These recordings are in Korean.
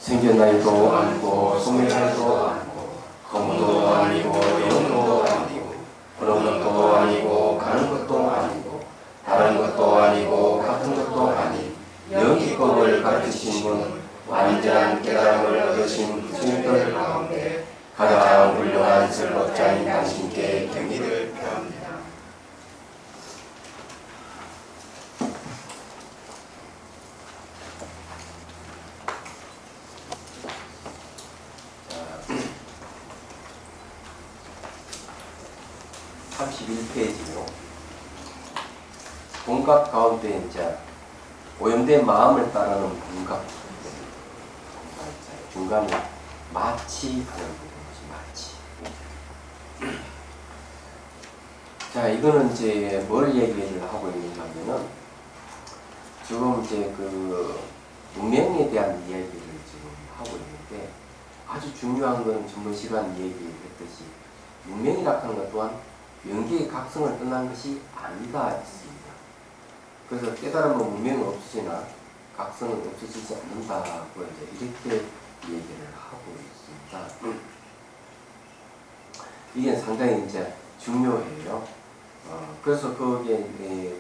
생겨나이도 아니고 소멸하여도 아니고 검도 아니고 영도 아니고 오는 것도 아니고 가는 것도 아니고 다른 것도 아니고 같은 것도 아닌 영기법을 가르치신 분, 완전한 깨달음을 얻으신 스님들 가운데 가장 훌륭한 설법자인 당신께 경의를 표합니다. 자, 31페이지로 공각 가운데 이제 오염된 마음을 따르는 공각, 중간에 마치 하는 것이 마치. 자, 이거는 이제 뭘 얘기를 하고 있는가 하면은 지금 이제 그 문명에 대한 이야기를 지금 하고 있는데 아주 중요한 거는 전번 시간 얘기했듯이 문명이라 하는 것 또한 영계의 각성을 떠난 것이 아니다 했습니다. 그래서 깨달음은 문명은 없으시나 각성은 없어지지 않는다고 이제 이렇게 얘기를 하고 있습니다. 이게 상당히 이제 중요해요. 그래서 거기에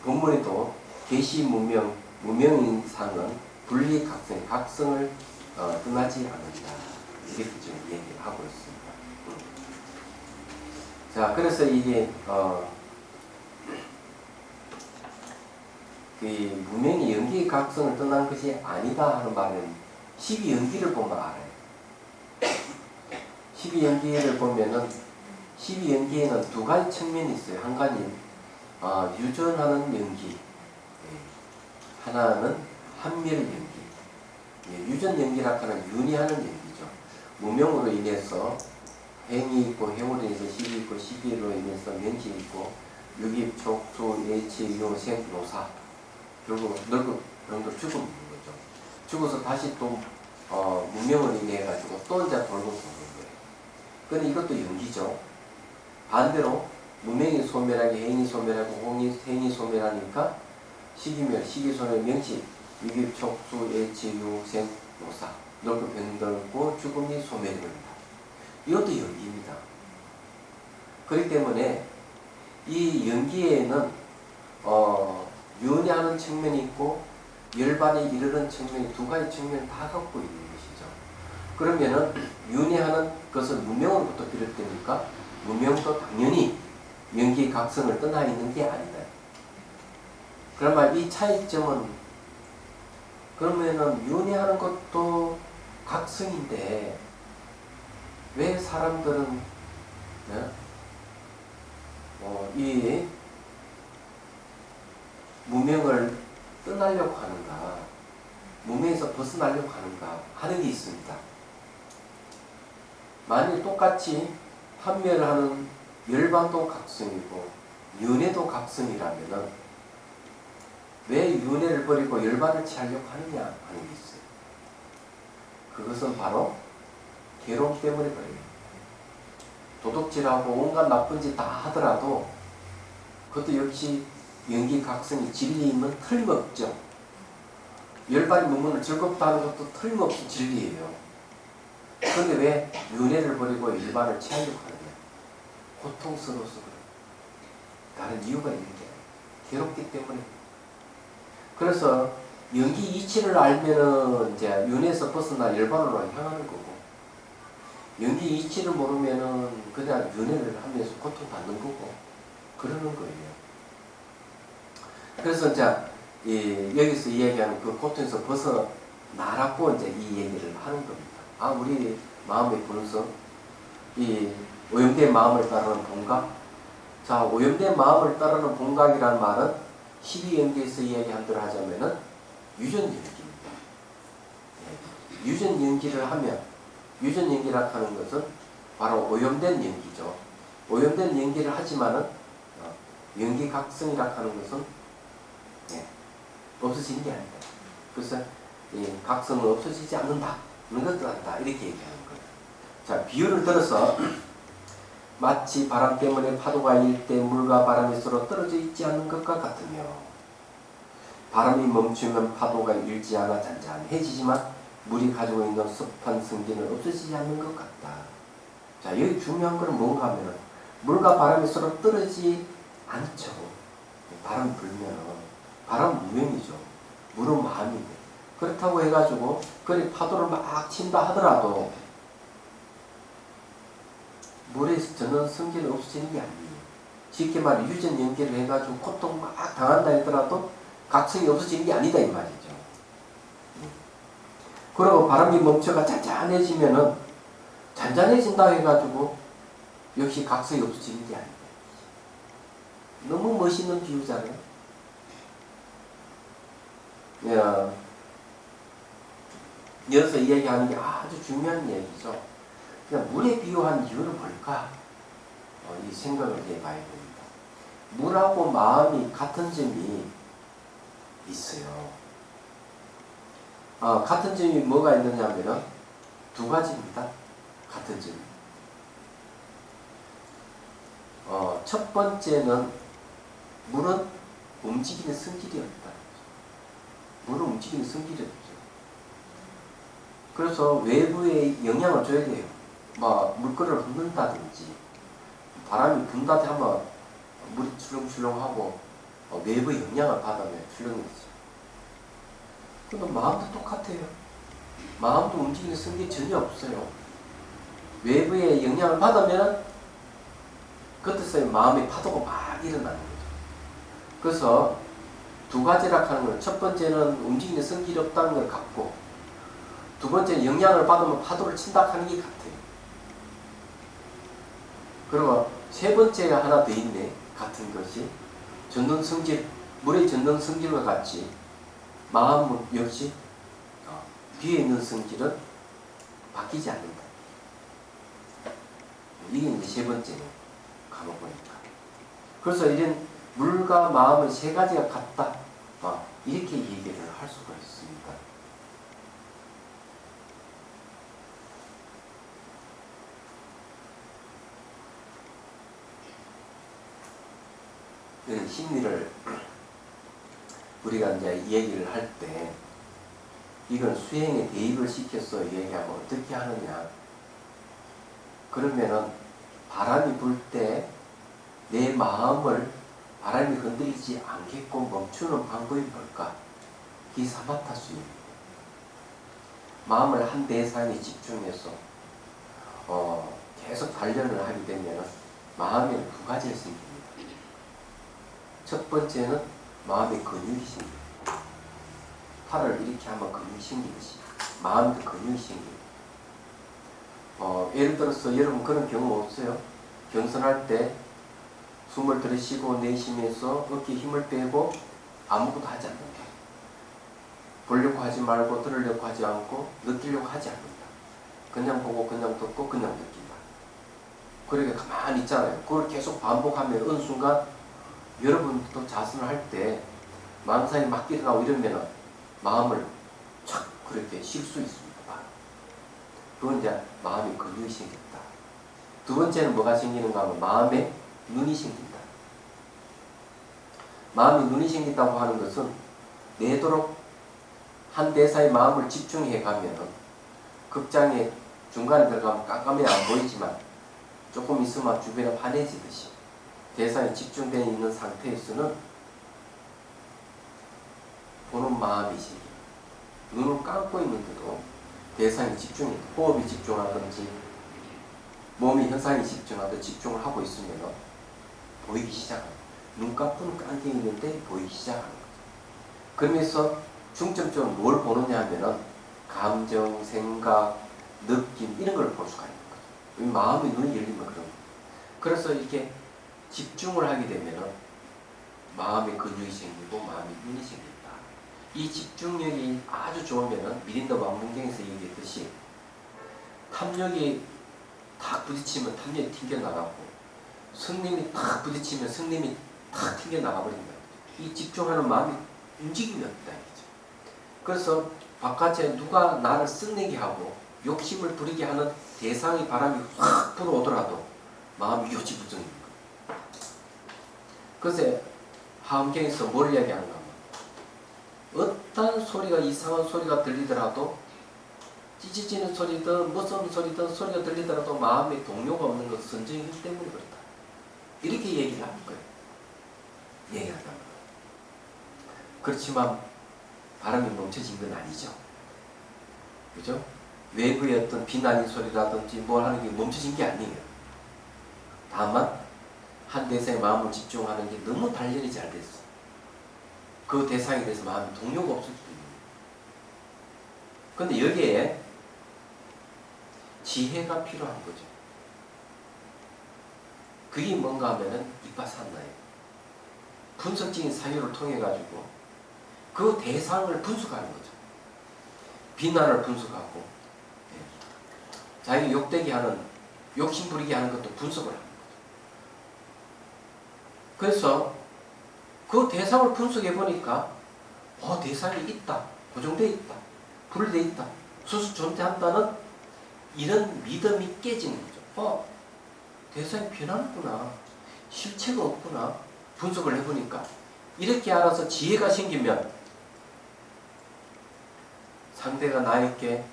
본문에도 계시 문명, 문명인상은 분리 각성을 떠나지 않는다. 이렇게 좀 얘기를 하고 있습니다. 자, 그래서 이게 그 문명이 연기의 각성을 떠난 것이 아니다 하는 말은 12연기를 보면 알아요. 12연기를 보면은 12연기에는 두 가지 측면이 있어요. 한 가지는 유전하는 연기, 하나는 한멸 연기. 유전 연기라 하는 윤회하는 연기죠. 무명으로 인해서 행이 있고 행으로 인해서 식이 있고 식이로 인해서 명식이 있고 유깁, 촉수, 예치, 요생, 노사. 결국 늙고 병도 죽음 있는 거죠. 죽어서 다시 또 무명을 인해 가지고 또 이제 돌고 도는 거예요. 근데 이것도 연기죠. 반대로 무명이 소멸하게 행이 소멸하고 행이 소멸하니까 식이멸, 식이 소멸, 명식, 유깁, 촉수, 예치, 요생, 노사. 늙고 병들고 죽음이 소멸이 됩니다. 이것도 연기입니다. 그렇기 때문에 이 연기에는 윤회하는 측면이 있고 열반에 이르는 측면이 두 가지 측면을 다 갖고 있는 것이죠. 그러면은 윤회하는 것은 무명으로부터 비롯되니까 무명도 당연히 연기의 각성을 떠나 있는 게 아니다. 그러면 이 차이점은 그러면은 윤회하는 것도 각성인데 왜 사람들은 이 무명을 떠나려고 하는가, 무명에서 벗어나려고 하는가 하는 게 있습니다. 만일 똑같이 판멸하는 열반도 각성이고 윤회도 각성이라면은 왜 윤회를 버리고 열반을 취하려고 하느냐 하는 게 있어요. 그것은 바로 괴로움 때문에 그래요. 도둑질하고 온갖 나쁜 짓 다 하더라도 그것도 역시 연기 각성이 진리임은 틀림없죠. 열반이 먹는 즐겁다 하는 것도 틀림없이 진리예요. 그런데 왜 윤회를 버리고 일반을 취하려고 하느냐? 고통스러워서 그래요. 다른 이유가 있는 게 괴롭기 때문에. 그래서 연기 이치를 알면은 이제 윤회에서 벗어나 열반으로 향하는 거고, 연기 이치를 모르면은 그냥 윤회를 하면서 고통받는 거고 그러는 거예요. 그래서 이제 여기서 이야기하는 그 고통에서 벗어나라고 이제 이 얘기를 하는 겁니다. 우리 마음의 본성, 이 오염된 마음을 따르는 본각. 자, 오염된 마음을 따르는 본각이라는 말은 12연기에서 이야기한 대로 하자면은 유전연기입니다. 유전연기를 하면 유전연기라 하는 것은 바로 오염된 연기죠. 오염된 연기를 하지만은 연기 각성이라 하는 것은 없어지는 게 아니다. 그래서 각성은 없어지지 않는다. 그런 것도 한다. 이렇게 얘기하는 거예요. 자, 비유를 들어서 마치 바람 때문에 파도가 일 때 물과 바람이 서로 떨어져 있지 않는 것과 같으며 바람이 멈추면 파도가 일지 않아 잔잔해지지만 물이 가지고 있는 습한 성질은 없어지지 않는 것 같다. 자, 여기 중요한 것은 뭔가 하면은 물과 바람이 서로 떨어지지 않죠. 바람 불면은 바람 무명이죠. 물은 마음이고. 그렇다고 해가지고 그리 파도를 막 친다 하더라도 물에서 저는 성질은 없어지는 게 아니에요. 쉽게 말해 유전 연계를 해가지고 고통 막 당한다 했더라도 각성이 없어지는 게 아니다 이 말이죠. 그리고 바람이 멈춰가 잔잔해지면은 잔잔해진다 해가지고 역시 각성이 없어지는 게 아니다. 너무 멋있는 비유잖아요. 야, 여기서 이야기하는 게 아주 중요한 얘기죠. 그냥 물에 비유한 이유는 뭘까? 이 생각을 해봐야 됩니다. 물하고 마음이 같은 점이 있어요. 같은 점이 뭐가 있느냐 하면 두 가지입니다. 같은 점이. 첫 번째는 물은 움직이는 성질이 없다. 물은 움직이는 성질이 없죠. 그래서 외부에 영향을 줘야 돼요. 막 물건을 흔든다든지 바람이 분다든지 하면 물이 출렁출렁하고 외부의 영향을 받으면 출렁이죠. 근데 마음도 똑같아요. 마음도 움직이는 성질이 전혀 없어요. 외부의 영향을 받으면 그때서야 마음의 파도가 막 일어나는 거죠. 그래서 두 가지라 하는 건 첫 번째는 움직이는 성질이 없다는 걸 같고 두 번째는 영향을 받으면 파도를 친다 하는 게 같아요. 그리고 세 번째가 하나 더 있네. 같은 것이 전동 성질, 물의 전동 성질과 같이 마음은 역시 뒤에 있는 성질은 바뀌지 않는다. 이게 이제 세 번째로 가보니까. 그래서 이런 물과 마음의 세 가지가 같다. 이렇게 얘기를 할 수가 있습니다. 이런 심리를 우리가 이제 얘기를 할 때 이건 수행에 대입을 시켜서 얘기하면 어떻게 하느냐. 그러면은 바람이 불 때 내 마음을 바람이 흔들리지 않게끔 멈추는 방법이 뭘까? 기사마타수입니다. 마음을 한 대상에 집중해서 계속 단련을 하게 되면 마음에 두 가지가 생깁니다. 첫 번째는 마음의 근육이 생깁니다. 팔을 이렇게 하면 근육이 생기듯이 마음도 근육이 생깁니다. 예를 들어서 여러분 그런 경험 없어요? 경선할 때 숨을 들이쉬고 내쉬면서 어깨에 힘을 빼고 아무것도 하지 않는다. 보려고 하지 말고 들으려고 하지 않고 느끼려고 하지 않는다. 그냥 보고 그냥 듣고 그냥 느낀다. 그러니까 가만히 있잖아요. 그걸 계속 반복하면 어느 순간 여러분도 자선을 할 때 망상이 막 일어나고 이러면 마음을 착 그렇게 쉴 수 있습니다. 그건 이제 마음이 근육이 생겼다. 두 번째는 뭐가 생기는가 하면 마음에 눈이 생긴다. 마음에 눈이 생긴다고 하는 것은 내도록 한 대사의 마음을 집중해 가면 극장에 중간에 들어가면 깜깜해 안 보이지만 조금 있으면 주변에 환해지듯이 대사에 집중되어 있는 상태에서는 보는 마음이 생깁니다. 눈을 감고 있는데도 대상에 집중해 호흡이 집중하든지 몸의 현상에 집중하든지 집중을 하고 있으면 보이기 시작합니다. 눈 감고는 깜게 있는데 보이기 시작하는 거죠. 그러면서 중점적으로 뭘 보느냐 하면은 감정, 생각, 느낌 이런 걸 볼 수가 있는 거죠. 마음의 눈이 열리면 그런 거예요. 그래서 이렇게 집중을 하게 되면은 마음의 근육이 생기고 마음의 눈이 생긴다. 이 집중력이 아주 좋으면은 미린다 왕문경에서 얘기했듯이 탐력이 탁 부딪히면 탐력이 튕겨나가고 성림이 탁 부딪히면 성림이 탁 튕겨나가버린다. 이 집중하는 마음이 움직임이 없다. 그래서 바깥에 누가 나를 쓱내게 하고 욕심을 부리게 하는 대상의 바람이 확 불어오더라도 마음이 요지부정인 거예요. 그래서 하엄경에서 뭘 이야기하는가 하면 어떤 소리가 이상한 소리가 들리더라도 찌찌찌는 소리든 무슨 소리든 소리가 들리더라도 마음에 동요가 없는 것은 선정의 힘 때문에 그렇다. 이렇게 얘기를 하는 거예요. 얘기한다는 거예요. 그렇지만 바람이 멈춰진 건 아니죠. 그죠? 외부의 어떤 비난의 소리라든지 뭘 하는 게 멈춰진 게 아니에요. 다만 한 대상에 마음을 집중하는 게 너무 단련이 잘 됐어. 그 대상에 대해서 마음이 동요가 없을 수도 있는 거예요. 근데 여기에 지혜가 필요한 거죠. 그게 뭔가 하면은 이빠사나예요. 분석적인 사유를 통해 가지고 그 대상을 분석하는 거죠. 비난을 분석하고, 자기 욕되게 하는, 욕심부리게 하는 것도 분석을 하는 거죠. 그래서 그 대상을 분석해 보니까 대상이 있다, 고정되어 있다, 분리되어 있다, 스스로 존재한다는 이런 믿음이 깨지는 거죠. 대상이 변하는구나, 실체가 없구나, 분석을 해보니까 이렇게 알아서 지혜가 생기면 상대가 나에게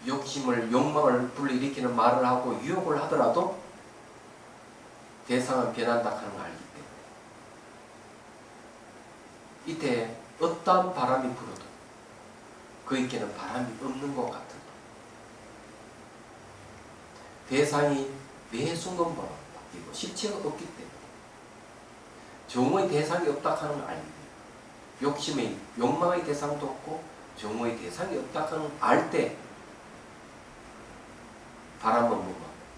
욕심을, 욕망을 불러일으키는 말을 하고 유혹을 하더라도 대상은 변한다 하는 걸 알기 때문에 이때 어떠한 바람이 불어도 그에게는 바람이 없는 것 같은 거예요. 대상이 매 순간마다 바뀌고 실체가 없기 때문에 정오의 대상이 없다 하는 걸 알기 때문에 욕심의, 욕망의 대상도 없고 정오의 대상이 없다 하는 걸 알 때 바람은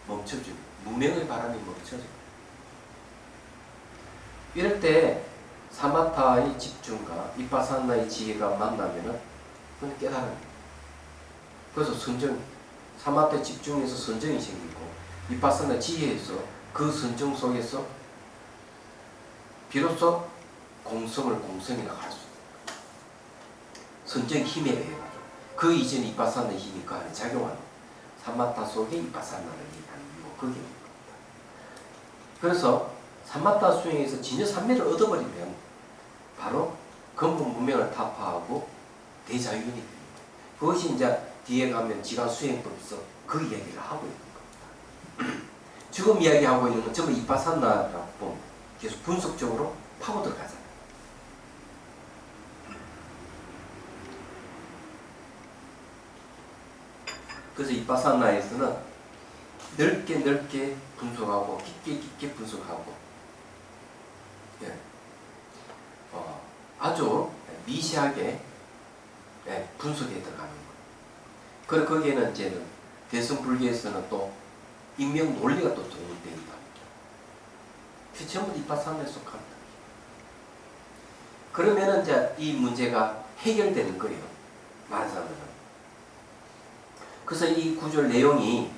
멈춰주고 무명의 바람이 멈춰져요. 이럴 때 사마타의 집중과 이빠사나의 지혜가 만나면은 그건 깨달음이에요. 그래서 선정, 사마타의 집중에서 선정이 생기고 이빠사나 지혜에서 그 선정 속에서 비로소 공성이라고 할 수 있어요. 선정의 힘에 의해 그 이전 이빠사나의 힘이 그 안에 작용하는 사마타 속에 이빠사나를 얘기하는 이유, 그게 겁니다. 그래서 사마타 수행에서 진여 삼매를 얻어버리면 바로 근본 문명을 타파하고 대자연이 됩니다. 그것이 이제 뒤에 가면 지가 수행법에서 그 이야기를 하고 있는 겁니다. 지금 이야기하고 있는 건 전부 이빠사나라고 보면 계속 분석적으로 파고 들어가잖아요. 그래서 이빠사나에서는 넓게 분석하고 깊게 분석하고, 아주 미세하게 분석에 들어가는 거예요. 그리고 거기에는 이제는 대승불교에서는 또 익명 논리가 또 적용되어 있다. 그 전부 이빠사나에 속합니다. 그러면은 이제 이 문제가 해결되는 거예요. 말하자면. 그래서 이 구절 내용이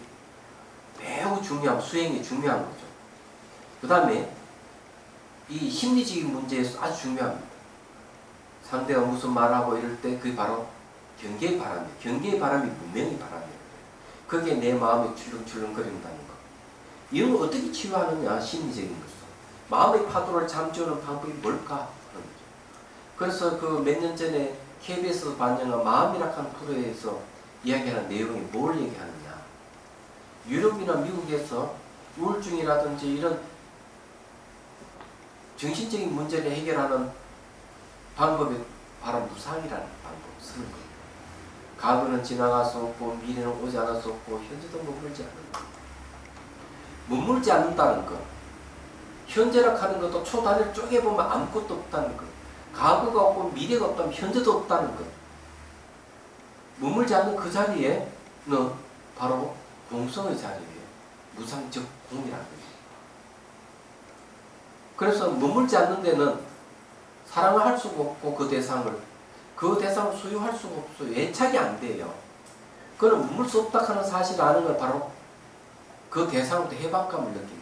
매우 중요하고 수행이 중요한 거죠. 그 다음에 이 심리적인 문제에서 아주 중요합니다. 상대가 무슨 말하고 이럴 때 그게 바로 경계의 바람이에요. 경계의 바람이 문명의 바람이에요. 그게 내 마음이 출렁출렁거린다는 거. 이런 걸 어떻게 치유하느냐, 심리적인 것은. 마음의 파도를 잠재우는 방법이 뭘까 하는 거죠. 그래서 그 몇 년 전에 KBS에서 반영한 마음이라 하는 프로에서 이야기하는 내용이 뭘 얘기하느냐. 유럽이나 미국에서 우울증이라든지 이런 정신적인 문제를 해결하는 방법이 바로 무상이라는 방법을 쓰는 거예요. 과거는 지나갈 수 없고 미래는 오지 않을 수 없고 현재도 머물지 않는다. 머물지 않는다는 것. 현재라 하는 것도 초단을 쪼개보면 아무것도 없다는 것. 과거가 없고 미래가 없다면 현재도 없다는 것. 머물지 않는 그 자리에는 바로 공성의 자리예요. 무상적 공이라는 거예요. 그래서 머물지 않는 데는 사랑을 할 수가 없고 그 대상을 소유할 수가 없어요. 애착이 안 돼요. 그는 머물 수 없다 하는 사실을 아는 건 바로 그 대상으로부터 해방감을 느끼는 거죠.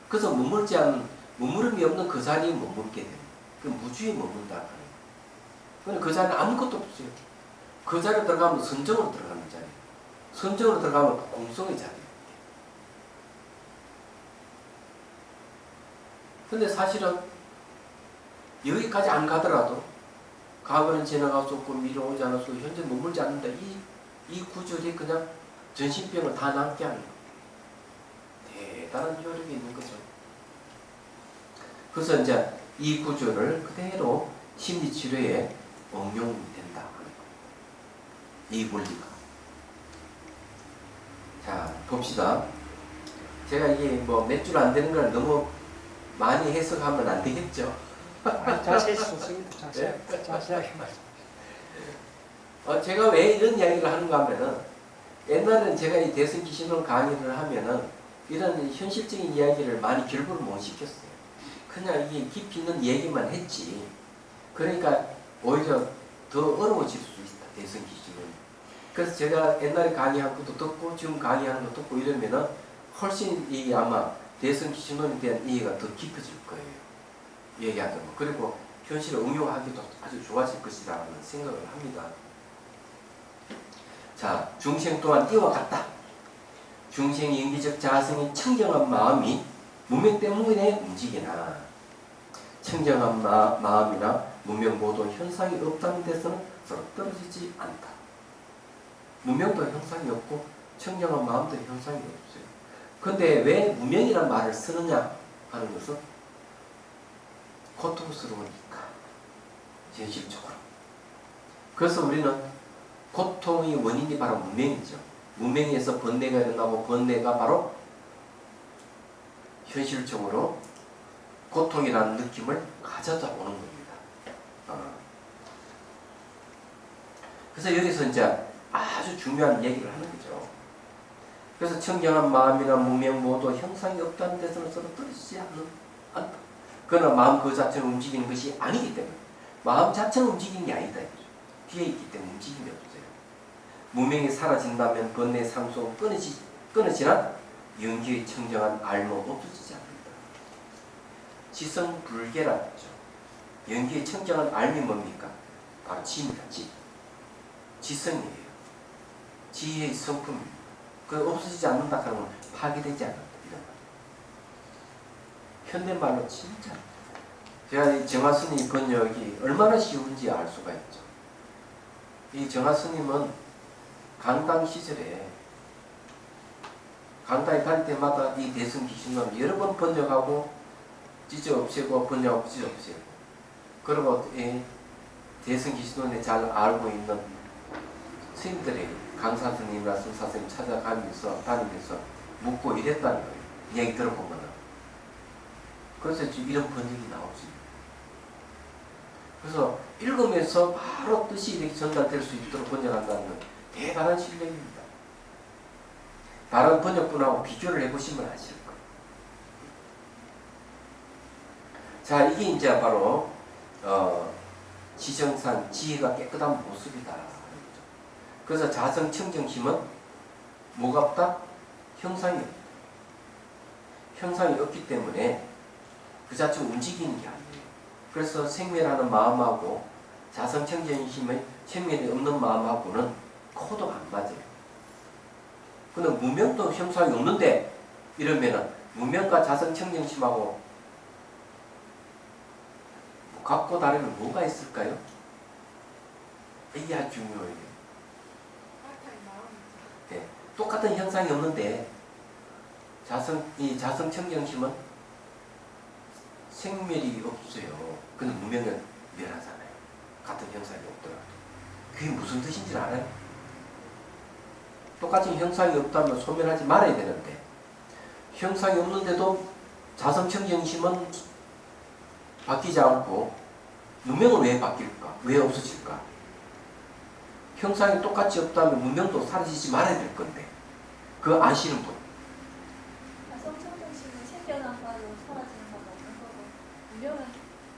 그래서 머무름이 없는 그 자리에 머물게 돼요. 그 무주에 머문다 하는 거예요. 그런데 그 자리에 아무것도 없어요. 그 자리에 들어가면 선정으로 들어가는 자리예요. 선정으로 들어가면 공성의 자리예요. 근데 사실은 여기까지 안 가더라도 과거는 지나갈 수 없고 미래 오지 않을 수 없고 현재 머물지 않는다. 이 이 구절이 그냥 전신병을 다 낫게 하는 대단한 효력이 있는 거죠. 그래서 이제 이 구조를 그대로 심리치료에 응용이 된다. 이 원리가. 자, 봅시다. 제가 이게 뭐 몇 줄 안 되는 걸 너무 많이 해석하면 안 되겠죠? 자세히 좋습니다. 자세하게 말씀. 제가 왜 이런 이야기를 하는가 하면은 옛날에는 제가 이 대선 기신론 강의를 하면은 이런 현실적인 이야기를 많이 결부를 못 시켰어요. 그냥 이게 깊이 있는 얘기만 했지. 그러니까 오히려 더 어려워질 수 있다. 대선 기신론. 그래서 제가 옛날에 강의한 것도 듣고 지금 강의하는 것도 듣고 이러면은 훨씬 이 아마 대선 기신론에 대한 이해가 더 깊어질 거예요. 얘기하는 거. 그리고 현실에 응용하기도 아주 좋아질 것이라는 생각을 합니다. 자, 중생 또한 이와 같다. 중생의 인기적 자성이 청정한 마음이 무명 때문에 움직이나 청정한 마음이나 무명 모두 현상이 없다는 데서는 서로 떨어지지 않다. 무명도 현상이 없고 청정한 마음도 현상이 없어요. 근데 왜 무명이란 말을 쓰느냐 하는 것은 고통스러우니까 현실적으로. 그래서 우리는 고통의 원인이 바로 무명이죠. 무명에서 번뇌가 일어나고 번뇌가 바로 현실적으로 고통이라는 느낌을 가져다 오는 겁니다. 그래서 여기서 이제 아주 중요한 얘기를 하는 거죠. 그래서 청정한 마음이나 무명 모두 형상이 없다는 데서는 서로 떨어지지 않다. 그러나 마음 그 자체는 움직이는 것이 아니기 때문에 마음 자체는 움직이는 게 아니다. 뒤에 있기 때문에 움직임이 없어요. 무명이 사라진다면 번뇌 상속은 끊어지나 영기의 청정한 알모 없어지지 않는다. 지성불계라고 하죠. 영기의 청정한 알미 뭡니까? 바로 지입니다. 지성이에요. 지혜의 성품입니다. 그 없어지지 않는다 하는 건 파괴되지 않는다. 이런 말. 현대말로 진짜 제가 이 정화스님 번역이 얼마나 쉬운지 알 수가 있죠. 이 정화스님은 강당 시절에 강당에 갈 때마다 이 대승 기신론 여러 번 번역하고 찢어 없애고 번역하고 찢어 없애고 그리고 이 대승 기신론에 잘 알고 있는 스님들이 강사 스님이나 승사 스님 찾아가면서 다니면서 묻고 이랬다는 거예요. 이야기 들어보면은. 그래서 지금 이런 번역이 나오지. 그래서 읽으면서 바로 뜻이 이렇게 전달될 수 있도록 번역한다는 건 대단한 실력입니다. 다른 번역분하고 비교를 해보시면 아실 거예요. 자, 이게 이제 바로 지정상 지혜가 깨끗한 모습이다. 그래서 자성청정심은 뭐가 없다? 형상이 없다. 형상이 없기 때문에 그 자체 움직이는 게 아니에요. 그래서 생멸하는 마음하고 자성청정심의 생멸이 없는 마음하고는 코드가 안 맞아요. 근데 무명도 형상이 없는데 이러면은 무명과 자성청정심하고 같고 다르면 뭐가 있을까요? 이게 아주 중요해요. 네, 똑같은 형상이 없는데 이 자성청정심은 생멸이 없어요. 근데 무명은 멸하잖아요. 같은 형상이 없더라도. 그게 무슨 뜻인지 알아요? 똑같은 형상이 없다면 소멸하지 말아야 되는데 형상이 없는데도 자성청정심은 바뀌지 않고 무명은 왜 바뀔까? 왜 없어질까? 형상이 똑같이 없다면 무명도 사라지지 말아야 될 건데 그거 아시는 분? 성청정심은 생겨난 바로 사라지는 바가 없는 거고 무명은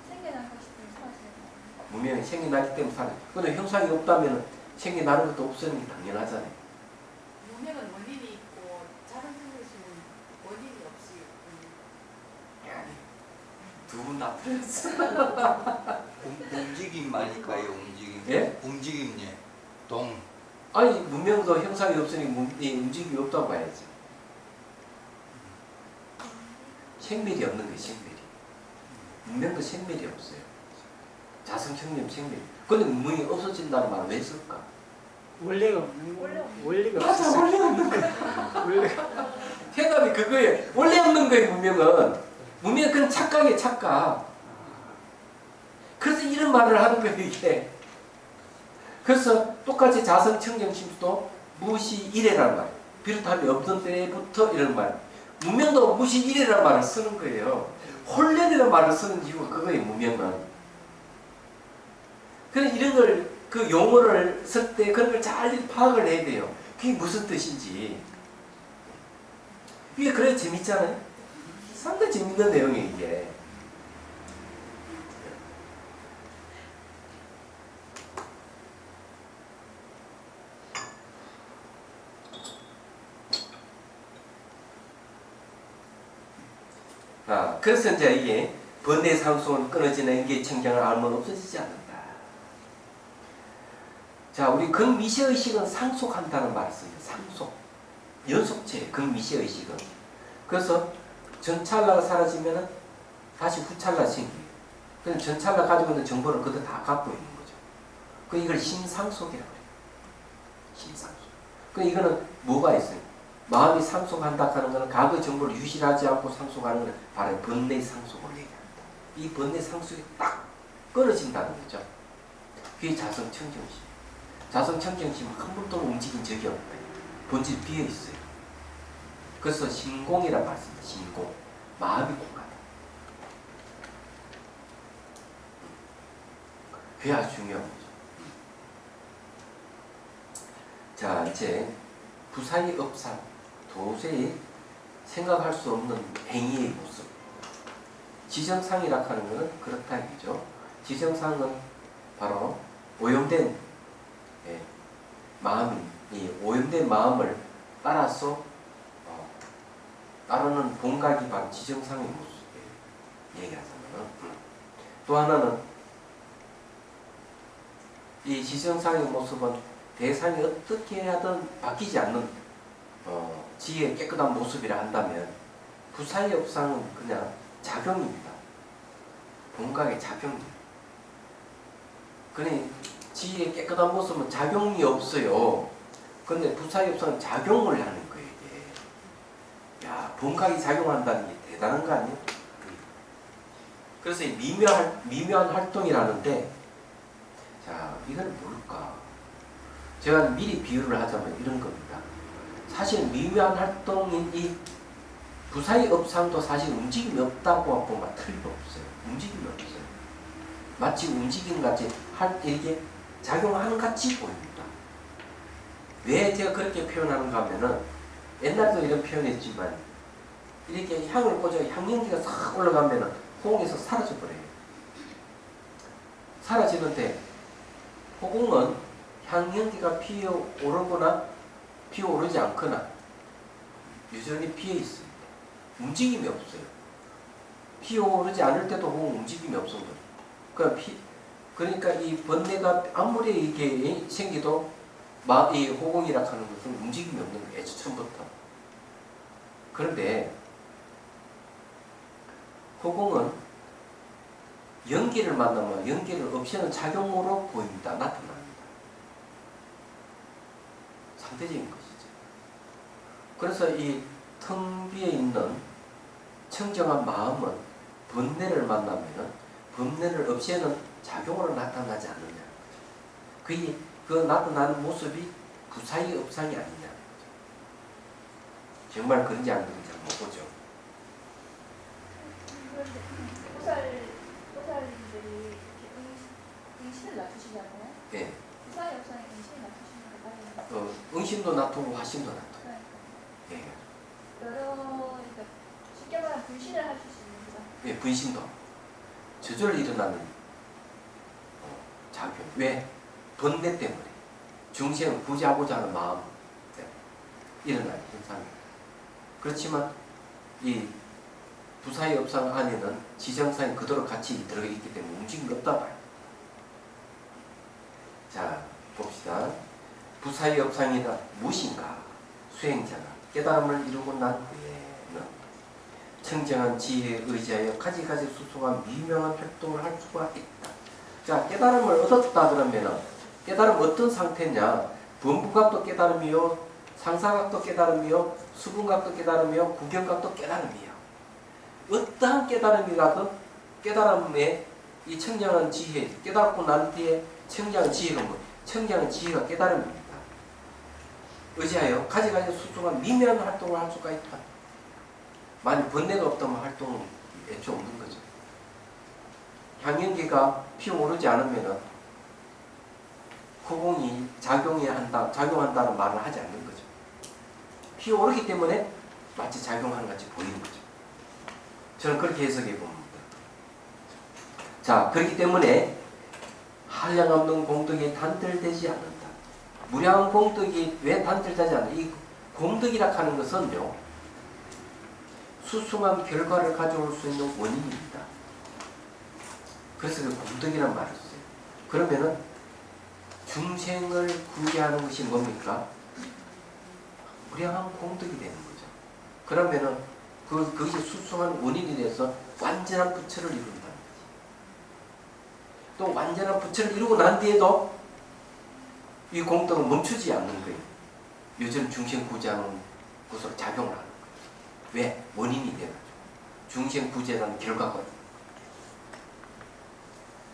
생겨난 것이 때문에 사라지는 거. 무명이 생겨나기 때문에 사라져. 근데 형상이 없다면 생겨나는 것도 없어지는 게 당연하잖아요. 무명은 원인이 있고 자성청정심은 원인이 없이 아니, 두 분 다 틀렸어. 움직임만일까요? 움직임. 예? 움직임, 예. 동. 아니, 무명도 형상이 없으니 움직임이 없다고 봐야지. 생멸이 없는 거예요, 생멸이. 무명도 생멸이 없어요. 자성청정 생멸. 근데 무명이 없어진다는 말은 왜 쓸까? 원래가 없는 거. 원래 없는 원리가 맞아, 없어. 원래 없는 거야. 원래가 해답이 그거예요. 원래 없는 거예요, 문명은. 문명은 그냥 착각이에요, 착각. 그래서 이런 말을 하는 거예요, 이게. 그래서 똑같이 자성청정심도 무시 이래라는 말. 비롯함이 없던 때부터 이런 말. 문명도 무시 이래라는 말을 쓰는 거예요. 혼련이라는 말을 쓰는 이유가 그거예요, 문명은. 그래서 이런 걸, 그 용어를 쓸 때 그런 걸 잘 파악을 해야 돼요. 그게 무슨 뜻인지. 이게 그래 재밌잖아요. 상당히 재밌는 내용이에요, 이게. 그래서 이제 이게 번뇌 상속은 끊어지는 인계 청정을 알면 없어지지 않는다. 자, 우리 근미시의식은 상속한다는 말을 써요. 상속. 연속체, 근미시의식은. 그래서 전찰나가 사라지면 다시 후찰나 생겨요. 그럼 전찰나 가지고 있는 정보를 그대로 다 갖고 있는 거죠. 그 이걸 심상속이라고 해요. 심상속. 그 이거는 뭐가 있어요? 마음이 상속한다 하는 것은 과거 정보를 유실하지 않고 상속하는 것은 바로 번뇌 상속을 얘기합니다. 이 번뇌 상속이 딱 끊어진다는 거죠. 그게 자성청정심. 자성청정심은 한 번도 움직인 적이 없다. 본질 비어 있어요. 그래서 신공이라고 말씀입니다. 신공. 마음이 공하다. 그게 아주 중요한 거죠. 자, 이제 부사의 업상. 도저히 생각할 수 없는 행위의 모습. 지정상이라 하는 것은 그렇다 이죠. 지정상은 바로 오염된 마음이, 이 오염된 마음을 따라서 따르는 본각이 바로 지정상의 모습이에요. 얘기하자면. 또 하나는 이 지정상의 모습은 대상이 어떻게 하든 바뀌지 않는 지혜의 깨끗한 모습이라 한다면 부사의 업상은 그냥 작용입니다. 본각의 작용입니다. 그러니 지혜의 깨끗한 모습은 작용이 없어요. 근데 부사의 업상은 작용을 하는 거예요. 이게. 야, 본각이 작용한다는 게 대단한 거 아니에요? 그래서 이 미묘한 활동이라는데, 자, 이건 뭘까? 제가 미리 비유를 하자면 이런 겁니다. 사실 미묘한 활동인 이 부사의 업상도 사실 움직임이 없다고 보면 틀림없어요. 움직임이 없어요. 마치 움직임 같이 이렇게 작용하는 같이 보입니다. 왜 제가 그렇게 표현하는가 하면은 옛날에도 이런 표현했지만 이렇게 향을 꽂아 향연기가 싹 올라가면은 호공에서 사라져버려요. 사라지는데 호공은 향연기가 피어오르거나 피어오르지 않거나 여전히 피어 있습니다. 움직임이 없어요. 피어오르지 않을 때도 호공 움직임이 없는 거예요. 그러니까 이 번뇌가 아무리 이게 생기도 이 호공이라 하는 것은 움직임이 없는 거예요. 애초 처음부터. 그런데 호공은 연기를 만나면 연기를 없애는 작용으로 보입니다. 나타납니다. 상대적인 것이죠. 그래서 이 텅 비어 있는 청정한 마음은 번뇌를 만나면 번뇌를 없애는 작용으로 나타나지 않느냐. 그 나타나는 모습이 부사의 업상이 아니냐. 정말 그런지 안 그런지 한번 보죠. 보살님들이 응신을 낮추시잖아요. 네. 부사의 업상에 응신을 낮추시는 거 맞아요. 응신도 놔두고 화신도 놔두고. 네. 그러니까 쉽게 말하면 분신을 하실 수 있는 거죠. 네, 분신도. 저절로 일어나는 작용. 왜? 번뇌 때문에. 중생을 구제하고자 하는 마음 때문에 일어나는 현상입니다. 그렇지만 이 부사의 업상 안에는 지정상이 그대로 같이 들어가 있기 때문에 움직임이 없다 봐요. 자, 봅시다. 부사의 업상이다. 무엇인가? 수행자가 깨달음을 이루고 난 후에는 청정한 지혜에 의지하여 가지가지 수소한 미묘한 활동을 할 수가 있다. 자, 깨달음을 얻었다 그러면은 깨달음 어떤 상태냐? 범부각도 깨달음이요, 상사각도 깨달음이요, 수분각도 깨달음이요, 구경각도 깨달음이요. 어떠한 깨달음이라도 깨달음에 이 청량한 지혜, 깨닫고 난 뒤에 청량한 지혜가 뭐? 청량한 지혜가 깨달음입니다. 의지하여 가지가지 수수한 미묘한 활동을 할 수가 있다. 만약 번뇌가 없다면 활동은 애초에 없는 거죠. 향연기가 피어오르지 않으면은 코공이 작용한다는 말을 하지 않는 거죠. 피어오르기 때문에 마치 작용하는 같이 보이는 거죠. 저는 그렇게 해석해 봅니다. 자, 그렇기 때문에 한량없는 공덕이 단절되지 않는다. 무량한 공덕이 왜 단절되지 않는다? 이 공덕이라 하는 것은요, 수승한 결과를 가져올 수 있는 원인입니다. 그래서 그 공덕이라는 말을 써요. 그러면은 중생을 구제하는 것이 뭡니까? 무량한 공덕이 되는 거죠. 그러면은 그것이 수승한 원인이 돼서 완전한 부처를 이룬다는 거지. 또 완전한 부처를 이루고 난 뒤에도 이 공덕은 멈추지 않는 거예요. 요즘 중생 구제하는 것으로 작용을 하는 거예요. 왜? 원인이 돼가지고. 중생 구제라는 결과가.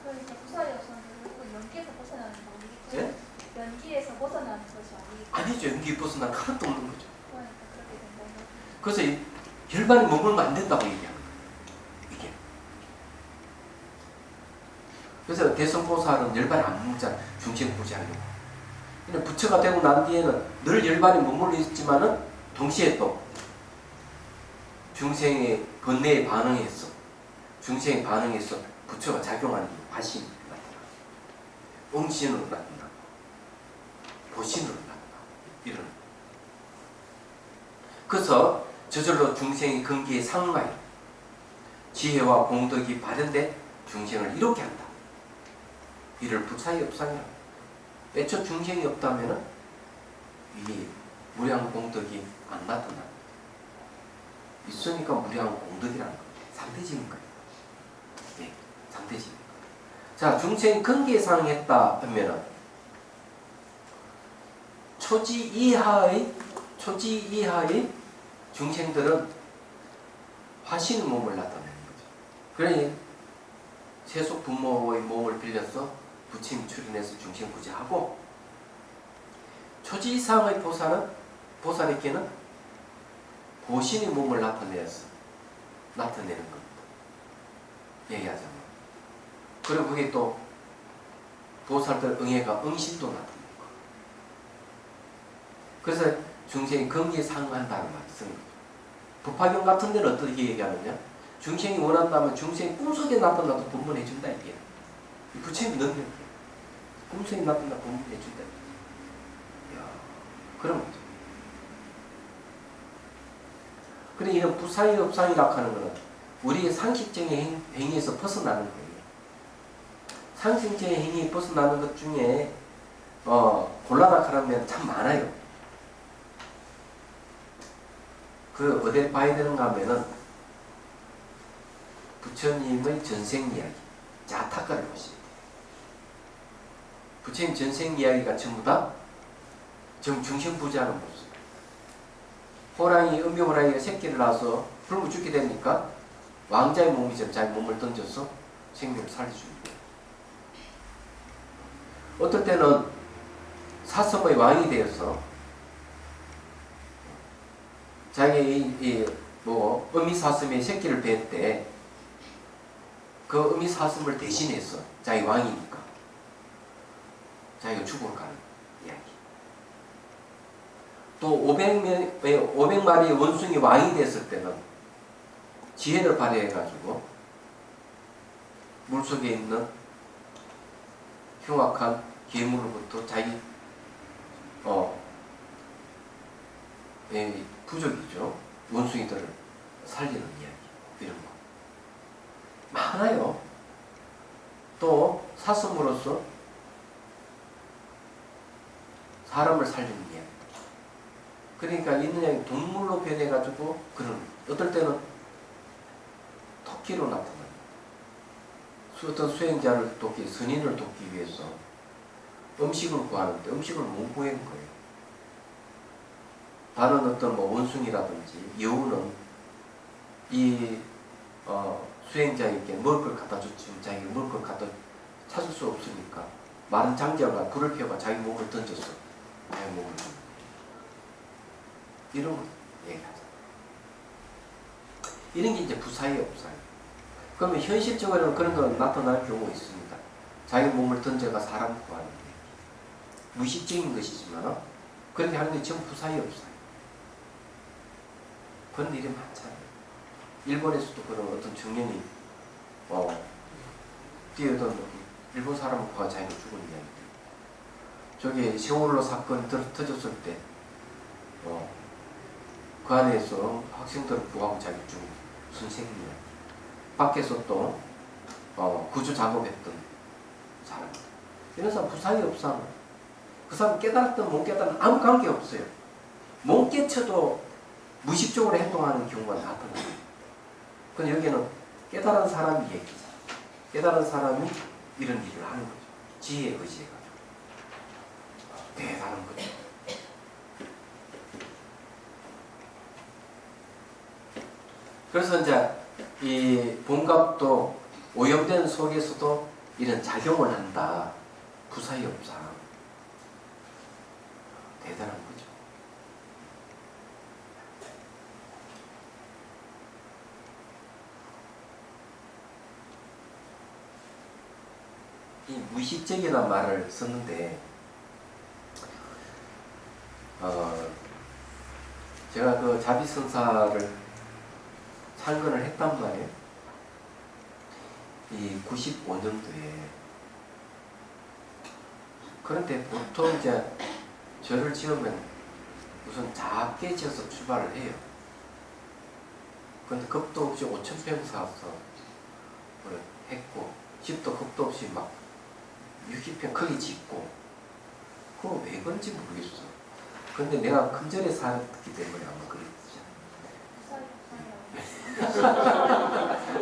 그러니까 부사리 없었는데 결국은 연기에서 벗어나는 거 아니겠죠? 예? 연기에서 벗어나는 것이 아니겠죠? 아니죠. 연기에 벗어난 하나도 없는 거죠. 그러니까 그렇게 된다는 거죠. 그래서 이 혈반이 머물면 안 된다고 얘기하는 거예요. 이게. 그래서 대성보살은 열반이 안 머물잖아. 중생 구제하려고. 근데 부처가 되고 난 뒤에는 늘 열반이 머물러 있지만은 동시에 또 중생의 번뇌에 반응해서 중생의 반응해서 부처가 작용하는 화신이 나타나, 응신으로 나타나, 보신으로 나타나, 이런. 그래서 저절로 중생의 근기에 상마에 지혜와 공덕이 발현돼 중생을 이롭게 한다. 이를 부사의 업상이라고. 애초 중생이 없다면은 이 무량 공덕이 안 나타나. 있으니까 무량 공덕이라는 거예요. 상대적인 거예요. 네, 상대적인 거예요. 자, 중생이 근기에 상했다 하면은 초지 이하의 중생들은 화신의 몸을 나타내는 거죠. 그러니 세속 부모의 몸을 빌려서 부처님이 출현해서 중생 구제하고, 초지 이상의 보살에게는 보신의 몸을 나타내는 겁니다. 얘기하자면. 그리고 그게 또 보살들 응애가 응신도 나타내는 거. 그래서 중생이 근기에 상한다는 말을 쓰는 거죠. 법화경 같은 데는 어떻게 얘기하느냐? 중생이 원한다면 중생이 꿈속에 나타나도 법문해준다 이게. 부처님 능력이에요. 꿈속에 나타나 법문해준다. 이야, 그런 거죠. 그래, 이런 부사의 업상이라고 하는 것은 우리의 상식적인 행위에서 벗어나는 거예요. 상식적인 행위에 벗어나는 것 중에 골라라 하면 참 많아요. 그 어디에 봐야 되는가 하면은 부처님의 전생 이야기, 자타가를 보시면 돼요. 부처님 전생 이야기가 전부 다 지금 중생부자하는 모습. 은비호랑이가 새끼를 낳아서 굶어 죽게 되니까 왕자의 몸이죠. 자기 몸을 던져서 생명을 살려줍니다. 어떨 때는 사슴의 왕이 되어서 자기 어미사슴의 새끼를 뵐 때 그 어미사슴을 대신해서 자기 왕이니까 자기가 죽으러 가는 이야기. 또 500마리의 원숭이 왕이 됐을 때는 지혜를 발휘해가지고 물속에 있는 흉악한 괴물로부터 자기 부족이죠. 원숭이들을 살리는 이야기. 이런 거 많아요. 또 사슴으로서 사람을 살리는 이야기. 그러니까 있는 양이 동물로 변해가지고 그런, 어떨 때는 토끼로 나타나요. 어떤 수행자를 돕기, 선인을 돕기 위해서 음식을 구하는데 음식을 못 구하는 거예요. 다른 어떤 뭐 원숭이라든지 여우는 이 수행자에게 먹을 걸 갖다 줬지만 자기가 먹을 걸 갖다 찾을 수 없으니까 마른 장자가 불을 피워가 자기 몸을 던졌어. 자기 몸을 던졌어. 이런 거 얘기하자. 이런 게 이제 부사의 업사예요. 그러면 현실적으로는 그런 건 나타날 경우가 있습니다. 자기 몸을 던져가 사람 구하는 게 무의식적인 것이지만 그렇게 하는 게 전부 부사의 업사예요. 그런 일이 많잖아요. 일본에서도 그런 어떤 청년이 뛰어든 일본 사람을 구하 자기가 죽은 이야기. 저기 세월호 사건이 터졌을 때 그 안에서 학생들을 구하고 자기 죽은 선생님이야. 밖에서 또 구조 작업했던 사람. 이런 사람 부사의 업사는 그 사람 깨달았든 못 깨달았든 아무 관계 없어요. 못 깨쳐도 무의식적으로 행동하는 경우가 나타나요. 근데 여기는 깨달은 사람이 얘기죠. 깨달은 사람이 이런 일을 하는 거죠. 지혜에 의지해가지고. 대단한 거죠. 그래서 이제 이 본갑도 오염된 속에서도 이런 작용을 한다. 부사의 업사. 대단한 거죠. 이 무의식적이라는 말을 썼는데 제가 그 자비선사를 창건을 했단 말이에요. 이 95년도에. 그런데 보통 이제 절을 지으면 우선 작게 지어서 출발을 해요. 근데 겁도 없이 5,000평 사서 했고, 집도 겁도 없이 막 60평 크게 짓고, 그거 왜 그런지 모르겠어. 근데 내가 큰절에 살았기 때문에 아마 그랬지.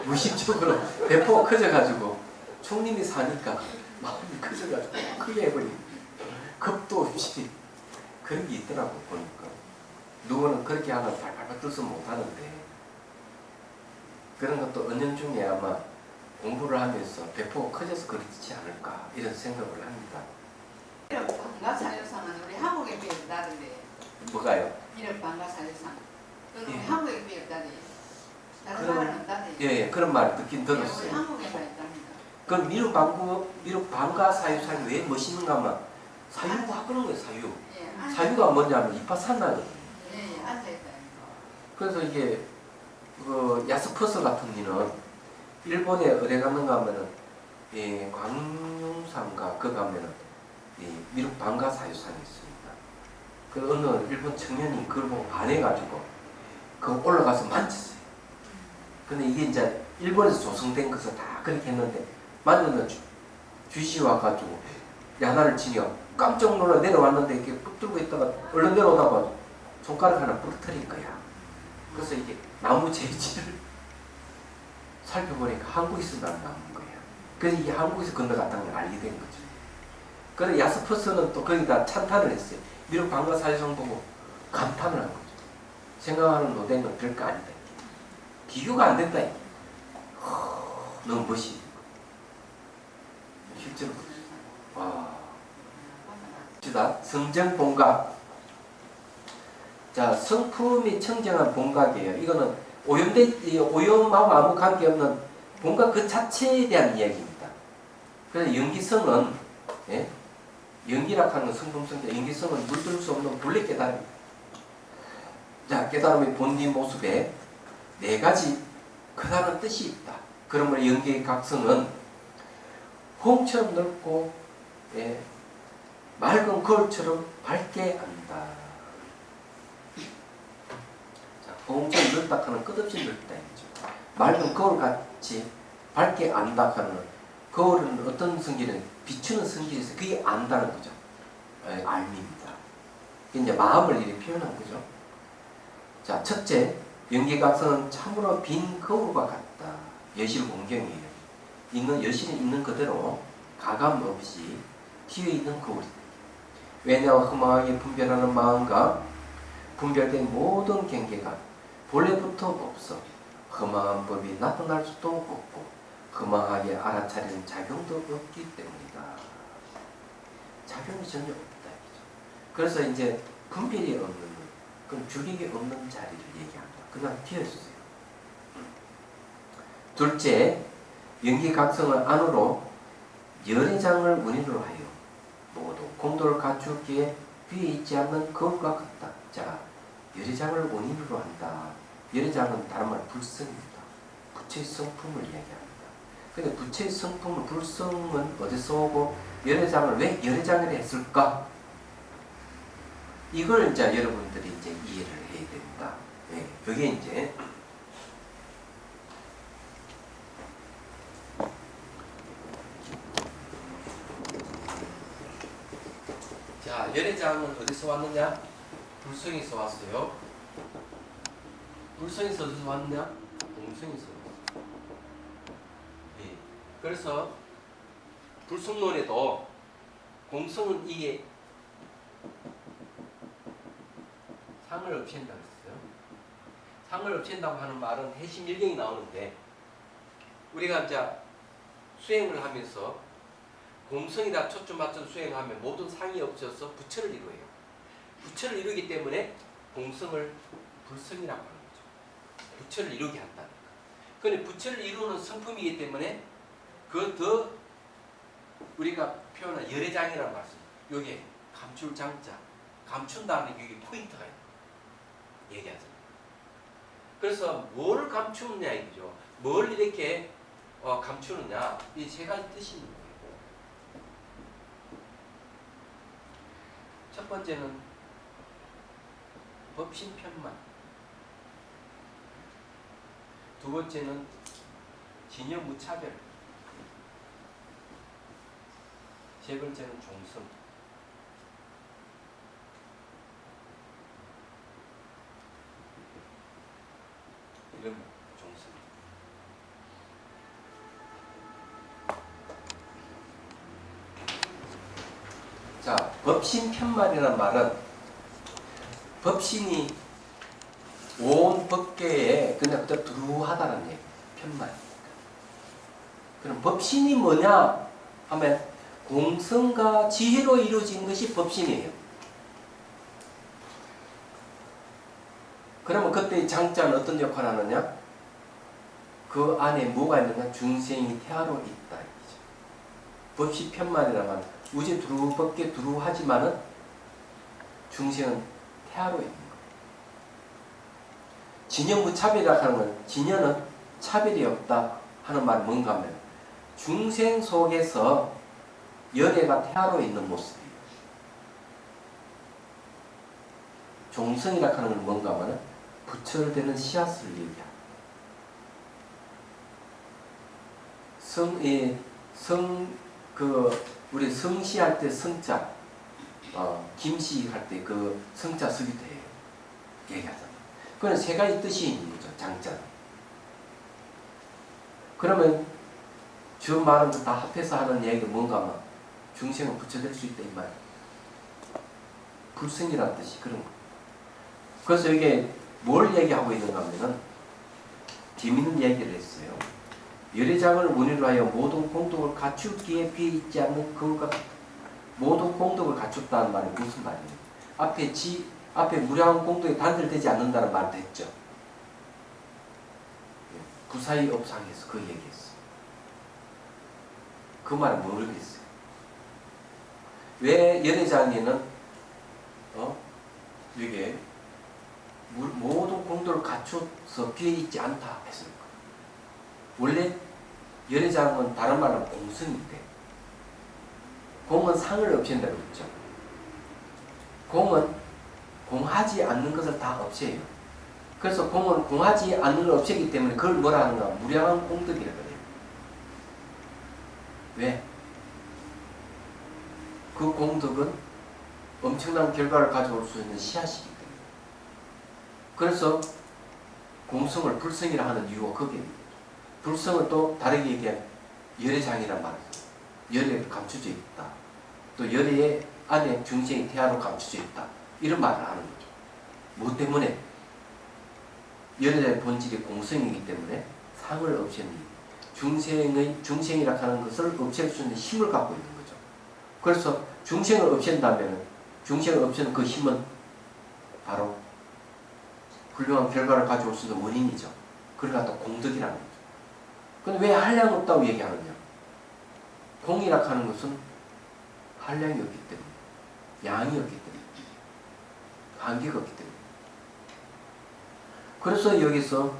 무의식적으로 배포가 커져가지고 총님이 사니까 마음이 커져가지고 크게 해버리고 겁도 없이 그런 게 있더라고. 보니까 누구는 그렇게 하면 발발발 떠서 못하는데 그런 것도 은연중에 아마 공부를 하면서 배포가 커져서 그렇지 않을까 이런 생각을 합니다. 이런 방가사유상은 우리 한국에 비었다던데. 뭐가요? 이런 방가사유상. 그럼 우리 예. 한국에 비었다니. 다른 그럼- 나라는 없다니. 예, 그런 말 듣긴 우리 들었어요. 한국에만 있답니다. 그럼 미륵 방가 사유상이 왜 멋있는가 하면 사유가 그런 거예요. 사유. 예, 사유가 뭐냐면 이파산나거든요. 예, 앉아있다. 그래서 이게 그 야스퍼스 같은 이는 일본에 어디 갔는가 하면은 이 광룡산가 그 가면은 이 미륵 방가 사유상이 있습니다. 그 어느 일본 청년이 그걸 보고 반해가지고 그 올라가서 만졌어요. 근데 이게 이제 일본에서 조성된 것을 다 그렇게 했는데 만졌는 주시 와가지고 야나를 치니까 깜짝 놀라 내려왔는데 이렇게 붙들고 있다가 얼른 내려오다가 손가락 하나 부러뜨린 거야. 그래서 이게 나무 재질을 살펴보니까 한국에서 난 나무인 거야. 그래서 이게 한국에서 건너갔다는 걸 알게 된 거죠. 그래서 야스퍼스는 또 거기다 찬탄을 했어요. 미륵 방가 사유상 보고 감탄을 한 거죠. 생각하는 노대는 별거 아니다. 비교가 안 된다. 너무 멋있어. 실제로. 와. 성정 본각. 자, 성품이 청정한 본각이에요. 이거는 오염하고 아무 관계없는 본각 그 자체에 대한 이야기입니다. 그래서 연기성은, 예? 연기라 하는 건 성품성자, 연기성은 물들 수 없는 본래 깨달음입니다. 자, 깨달음의 본디 모습에 네 가지 크다는 뜻이 있다. 그러면 연기의 각성은 홍처럼 넓고, 예, 맑은 거울처럼 밝게 안다. 자, 홍처럼 넓다 하는 끝없이 넓다. 맑은 거울같이 밝게 안다 하는 거울은 어떤 성질은 비추는 성질에서 그게 안다는 거죠. 예, 알미입니다. 이제 마음을 이렇게 표현한 거죠. 자, 첫째, 연기각성은 참으로 빈 거울과 같다. 여실 공경이에요. 여실이 있는 그대로 가감 없이 튀어있는 거울이다. 왜냐하면 허망하게 분별하는 마음과 분별된 모든 경계가 본래부터 없어 허망한 법이 나타날 수도 없고 허망하게 알아차리는 작용도 없기 때문이다. 작용이 전혀 없다. 그래서 이제 분별이 없는, 그럼 주객이 없는 자리를 얘기합니다. 그냥 비어있어요. 둘째, 연기각성을 안으로 열애장을 원인으로 하여 모두 공도를 갖추기에 위에 있지 않는 거울과 같다. 자, 열애장을 원인으로 한다. 열애장은 다른 말 불성입니다. 부처의 성품을 얘기합니다. 근데 부처의 성품은, 불성은 어디서 오고 열애장을 왜 열애장을 했을까? 이걸 이제 여러분들이 이제 이해를 해야 됩니다. 네, 그게 이제 자, 열애장은 어디서 왔느냐? 불성에서 왔어요. 불성에서 어디서 왔느냐? 공성에서 왔어요. 네. 그래서 불성론에도 공성은 이게 상을 없앤다고 했어요. 상을 없앤다고 하는 말은 해심일경이 나오는데 우리가 이제 수행을 하면서 공성이다 초점 맞춰 수행을 하면 모든 상이 없어서 부처를 이루어요. 부처를 이루기 때문에 공성을 불성이라고 하는 거죠. 부처를 이루게 한다니까. 그런데 부처를 이루는 성품이기 때문에 그 더 우리가 표현한 열애장이라는 말씀. 여기에 감출 장자, 감춘다는 여기 포인트가 얘기하잖아요. 그래서 뭘 감추느냐 이거죠. 뭘 이렇게 감추느냐. 이 세 가지 뜻이 있는 거예요. 첫 번째는 법신편만, 두 번째는 진여무차별, 세 번째는 종성. 이런 종성. 자, 법신편말이라는 말은 법신이 온 법계에 그냥 그대로 두루하다는 얘기. 편말이니까. 그럼 법신이 뭐냐 하면 공성과 지혜로 이루어진 것이 법신이에요. 그러면 그때 장자는 어떤 역할을 하느냐? 그 안에 뭐가 있느냐? 중생이 태아로 있다. 이거죠. 법시 편말이라면 우주 두루 법계 두루하지만은 중생은 태아로 있는 거예요. 진여무차별이라고 하는 건 진여는 차별이 없다 하는 말은 뭔가 하면 중생 속에서 열애가 태아로 있는 모습이에요. 종성이라고 하는 건 뭔가 하면 부철되는 씨앗을 얘기합니다. 우리 성시할 때 성자, 김씨 할 때 그 성자 쓰기도 해요. 얘기하잖아요. 그건 세 가지 뜻이 있는 거죠, 장자는. 그러면 저 말은 다 합해서 하는 얘기가 뭔가 하면 중생은 부처될 수 있다 이 말. 불성이라는 뜻이 그런 거. 그래서 이게 뭘 얘기하고 있는가 하면은 재밌는 얘기를 했어요. 열애장을 원인으로 하여 모든 공덕을 갖추기에 비있지 않는 그것과 같다. 모든 공덕을 갖췄다는 말이 무슨 말이에요? 앞에 무량한 공덕이 단절되지 않는다는 말도 했죠. 부사의 업상에서 그 얘기했어요. 그 말은 모르겠어요. 왜 열애장에는 이게 모든 공덕을 갖춰서 비어있지 않다 했을까? 원래 열애장은 다른 말로 공성인데 공은 상을 없앤다고 했죠. 공은 공하지 않는 것을 다 없애요. 그래서 공은 공하지 않는 걸 없애기 때문에 그걸 뭐라 하는가? 무량한 공덕이라 그래요. 왜? 그 공덕은 엄청난 결과를 가져올 수 있는 씨앗이기 때문에. 그래서 공성을 불성이라 하는 이유가 거기입니다. 불성은 또 다르게 얘기하면 열애장이란 말이죠. 열애를 감춰져 있다. 또 열의 안에 중생이 태아로 감춰져 있다. 이런 말을 하는 거죠. 뭐 때문에? 열의 본질이 공성이기 때문에 상을 없애는 중생이라 하는 것을 없앨 수 있는 힘을 갖고 있는 거죠. 그래서 중생을 없앤다면 중생을 없애는 그 힘은 바로 훌륭한 결과를 가져올 수 있는 원인이죠. 그걸 갖다 공덕이라는 거죠. 근데 왜 한량 없다고 얘기하느냐? 공이라 하는 것은 한량이 없기 때문에, 양이 없기 때문에, 한계가 없기 때문에. 그래서 여기서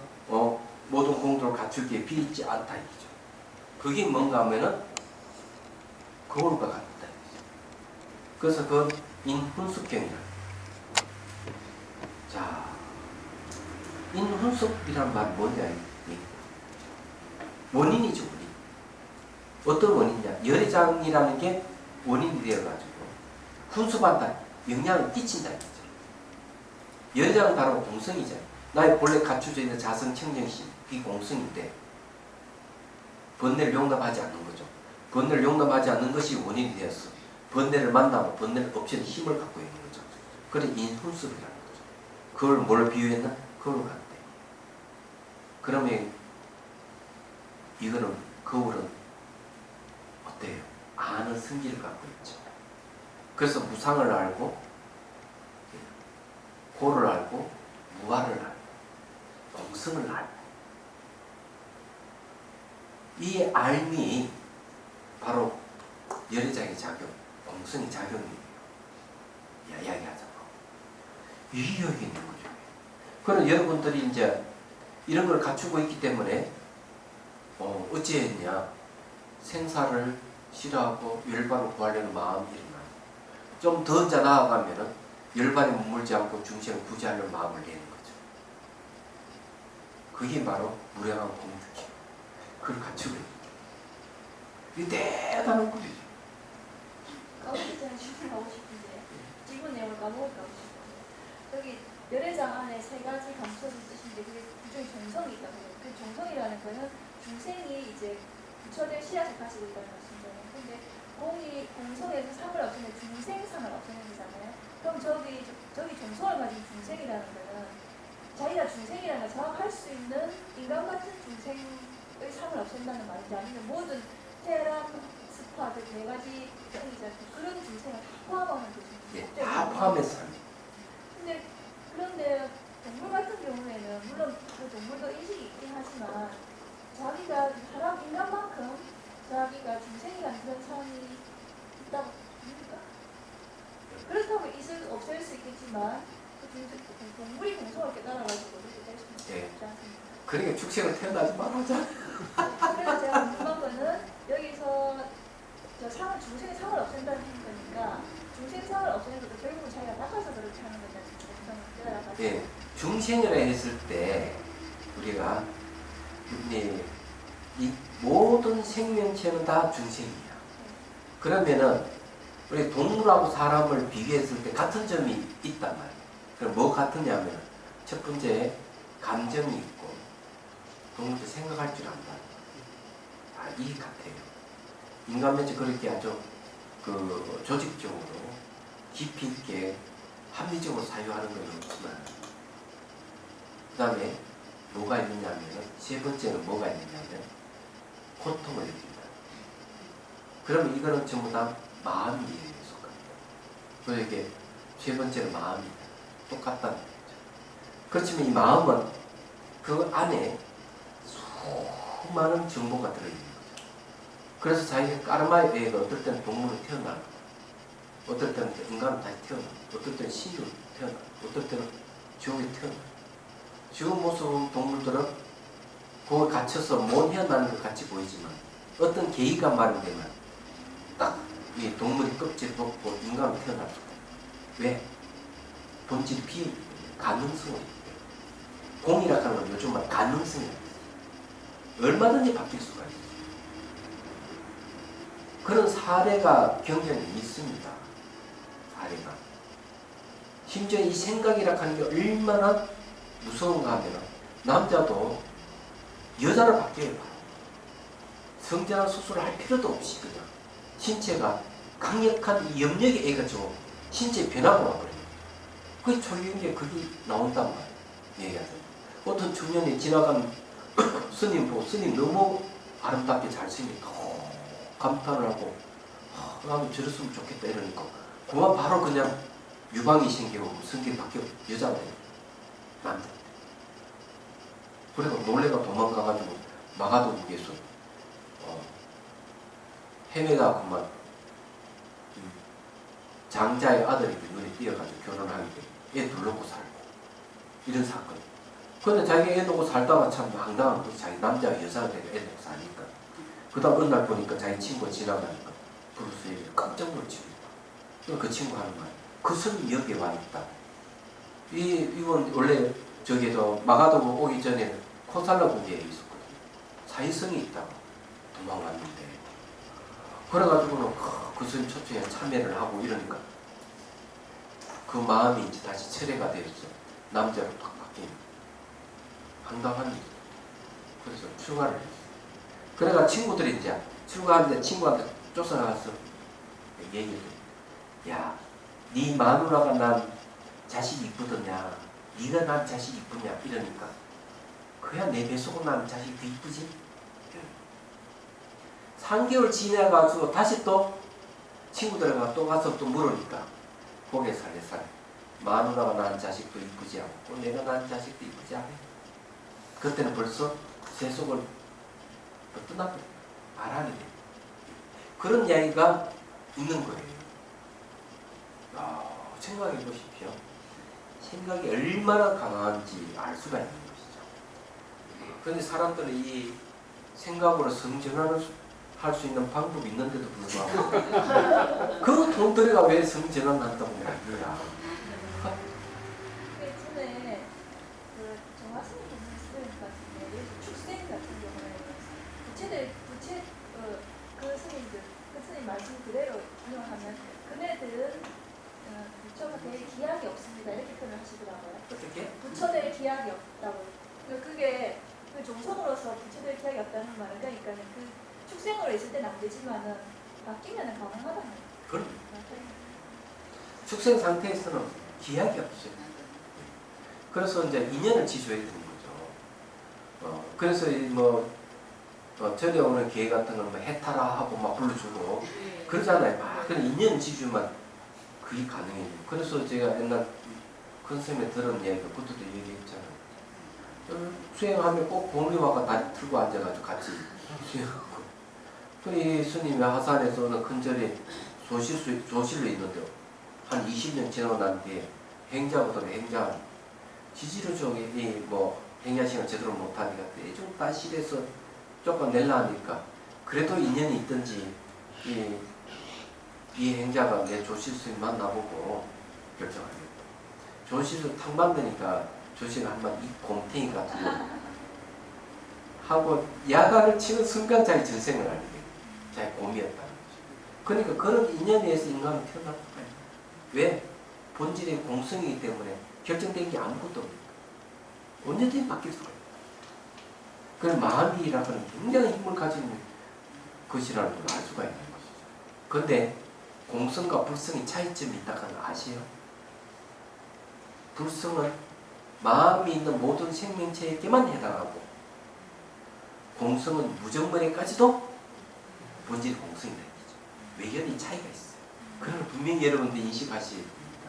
모든 공덕을 갖출 게 비있지 않다 이거죠. 그게 뭔가 하면은 거울과 같다 이거죠. 그래서 그건 인훈습경이라. 자, 인훈습이란 말은 뭐냐? 원인이죠, 원인. 어떤 원인이냐? 열애장이라는 게 원인이 되어가지고 훈습한다, 영향을 끼친다 이거죠. 열애장은 바로 공성이잖아요. 나의 본래 갖춰져 있는 자성, 청정심, 이 공성인데 번뇌를 용납하지 않는 거죠. 번뇌를 용납하지 않는 것이 원인이 되었어. 번뇌를 만나고 번뇌를 없애는 힘을 갖고 있는 거죠. 그래 인훈습이라는 거죠. 그걸 뭘 비유했나? 거울 같대. 그러면 이거는 거울은 어때요? 아는 성질을 갖고 있죠. 그래서 무상을 알고 고를 알고 무아를 알고 공성을 알고 이 알미 바로 열애장의 작용, 공성의 작용이에요. 이야기하자고. 이 여기 있는 거죠. 그럼 여러분들이 이제 이런 걸 갖추고 있기 때문에 어찌했냐? 생사를 싫어하고 열반을 구하려는 마음이 일어나요. 좀 더 나아가면은 열반에 머물지 않고 중생을 구제하려는 마음을 내는 거죠. 그게 바로 무량한 공덕이에요. 그걸 갖추고 있는 거예요. 이게 대단한 거죠. 까먹기 전에 질문하고 싶은데 질문 내용을 까먹을까 싶어요. 여기 열애장 안에 세 가지 감춰진 뜻인데 그게 그중에 정성이 있다고 해요. 그 정성이라는 거는 중생이 이제 부처될 씨앗을 가지고 있다는 말씀이잖아요. 근데 공이 공성에서 상을 없애는 중생상을 없애는 거잖아요. 그럼 저기 정성을 가진 중생이라는 거는 자기가 중생이라는 걸 자각할 수 있는 인간 같은 중생의 상을 없앤다는 말인지 아니면 모든 테란, 스파드 네 가지 그런 중생을 다 포함하는 뜻인지. 예, 다 포함해서 합니다. 그런데 동물 같은 경우에는 물론 그 동물도 인식이 있긴 하지만 자기가 사람 인간만큼 자기가 중생이라는 그런 상이 있다고 봅니까? 그렇다고 없앨 수 있겠지만 그 동물이 공성을 깨달아가지고 그렇게 될 수는 예. 없지 않습니까? 그러니까 축생을 태어나지 말아자. 그래서 제가 궁금한 거는 여기서 저 상을 중생의 상을 없앤다는 거니까 중생상을 없애는 것도 결국은 자기가 나가서 그렇게 하는 거잖아요. 예, 중생이라 했을 때 우리가 이 모든 생명체는 다 중생이야. 그러면은 우리 동물하고 사람을 비교했을 때 같은 점이 있단 말이에요. 그럼 뭐 같으냐면 첫 번째 감정이 있고 동물도 생각할 줄 안다. 이 같아요. 인간면체 그렇게 아주 그 조직적으로 깊이 있게 합리적으로 사유하는 건 없지만 그 다음에 뭐가 있느냐면 세 번째는 뭐가 있느냐면 고통을 느낀다. 그러면 이거는 전부 다 마음이 속합니다. 그래서 이게 세 번째는 마음이다. 똑같다는 거죠. 그렇지만 이 마음은 그 안에 수많은 정보가 들어있는 거죠. 그래서 자기가 까르마에 의해 어떨 때는 동물을 태어나고 어떨 때는 인간으로 다시 태어나고 어떨 때는 신으로 태어나고 어떨 때는 지옥에 태어나고 지금 모습은 동물들은 거기 갇혀서 못 헤어나는 것 같이 보이지만 어떤 계기가 마련되면 딱 이 동물이 껍질을 벗고 인간으로 태어날 수 있다. 왜? 본질이 비어있기 때문에 가능성을 있기 때문에 공이라 하는 건 요즘 말 가능성이라고 해요. 얼마든지 바뀔 수가 있어요. 그런 사례가 경전에 있습니다. 사례가. 심지어 이 생각이라 하는 게 얼마나 무서운가 하면 남자도 여자로 바뀌어요. 성전환 수술을 할 필요도 없이 그냥 신체가 강력한 이 염력의 애가 저 신체 변화가 와버려요. 그 초유인계 그게 나온단 말이에요. 얘기하자면. 어떤 청년이 지나간 스님 보고 스님 너무 아름답게 잘생겼다. 감탄을 하고 나도 저랬으면 좋겠다 이러니까 그만 바로 그냥 유방이 생기고 성격이 바뀌어 여자가 돼요. 남자. 그래서 놀래가 도망가가지고 마가도국에서 헤매다 그만 장자의 아들이 눈에 띄어가지고 결혼하게 돼. 애 둘 놓고 살고 이런 사건. 근데 자기 애 놓고 살다가 참 황당한 거지. 자기 남자가 여자가 되고 애 놓고 사니까. 그 다음 어느 날 보니까 자기 친구가 지나가니까 브루스 윌리스 깜짝 놀랍니다. 그 친구 하는 말. 그 스님이 여기에 와 있다. 이건 원래 저기도 마가도국 오기 전에 코살라국에 있었거든요. 사회성이 있다고 도망갔는데. 그래가지고는 그 스님 초청에 참여를 하고 이러니까 그 마음이 이제 다시 철회가 되었죠. 남자로 딱 바뀌는. 황당한 일. 그래서 출가를 했어요. 그래가 친구들이 이제 친구한테 쫓아가서 얘기를 해. 야, 네 마누라가 난 자식 이쁘더냐? 네가 난 자식 이쁘냐? 이러니까 그야 내 뱃속은 난 자식 더 이쁘지? 3개월 지나가지고 다시 또 친구들과 또 가서 또 물으니까 고개 살살 마누라가 난 자식도 이쁘지 않고 내가 난 자식도 이쁘지 않아. 그때는 벌써 제 속을 떠나고 알아내. 그런 이야기가 있는 거예요. 생각해 보십시오. 생각이 얼마나 강한지 알 수가 있는 것이죠. 그런데 사람들은 이 생각으로 성전환을 할 수 있는 방법이 있는데도 불구하고 그 돈 들여가 왜 성전환 한다고 말이야. 예전에 그 정화스님 같은 경우에 축생 같은 경우에 그 스님 말씀 그대로 인용하면 그네들은 부처가 될 기약이 없습니다 이렇게 표현을 하시더라고요. 어떻게? 부처될 기약이 없다고. 그게 그 종성으로서 부처될 기약이 없다는 말은 그러니까 그 축생으로 있을 때는 안 되지만은 바뀌면 가능하다는 거예요. 그럼 축생 상태에서는 기약이 없어요. 그래서 이제 인연을 지수해야 되는 거죠. 그래서 전에 오는 기회 같은 건 뭐 해타라 하고 막 불러주고 그러잖아요. 막 그런 인연 지주만 그게 가능해요. 그래서 제가 옛날 큰 스님에 들은 얘기가 그것도 얘기했잖아요. 수행하면 꼭 공리와가 다리 틀고 앉아가지고 같이 수행하고. 이 스님이 하산에서는 큰절에 조실로 있는데요. 한 20년 지나고 난 뒤에 행자거든요. 행자. 지지로 저기 행자 시간 제대로 못하니까 좀 따실해서 조금 낼라 하니까 그래도 인연이 있든지 이 행자가 내 조실스님 만나보고 결정하겠다. 조실스 탁 만드니까 조실은 한번 이 곰탱이 같은 거 하고 야가를 치는 순간 자기 전생을 알게 돼요. 자기 곰이었다는 거죠. 그러니까 그런 인연에 의해서 인간은 태어났다. 왜? 본질의 공성이기 때문에 결정된 게 아무것도 없으니까. 언제든지 바뀔 수가 있다. 그런 마음이라는 굉장히 힘을 가지는 것이라는 걸 알 수가 있는 것이죠. 그런데 공성과 불성의 차이점이 있다는 걸 아세요? 불성은 마음이 있는 모든 생명체에게만 해당하고 공성은 무정머리까지도 본질의 공성이 되는 거죠. 외견이 차이가 있어요. 그걸 분명히 여러분들 인식하셔야 됩니다.